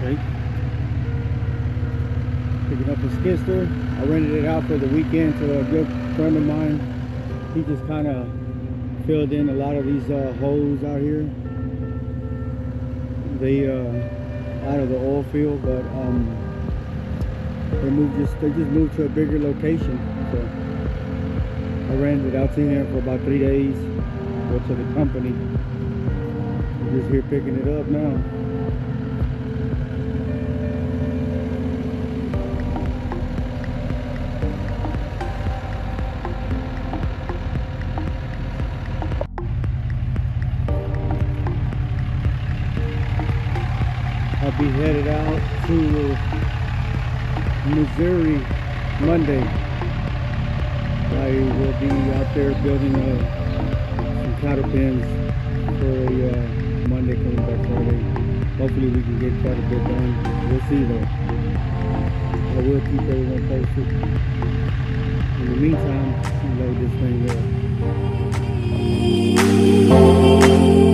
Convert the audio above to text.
Okay. Picking up a skid steer. I rented it out for the weekend to a good friend of mine. He just kind of filled in a lot of these holes out here. They out of the oil field, but they just moved to a bigger location. So I rented it out to him for about 3 days. Go to the company. I'm just here picking it up now. I'll be headed out to Missouri Monday. I will be out there building some cattle pens for a Monday coming back Friday. Hopefully we can get quite a bit done. We'll see though. I will keep everyone posted. In the meantime, load this thing up.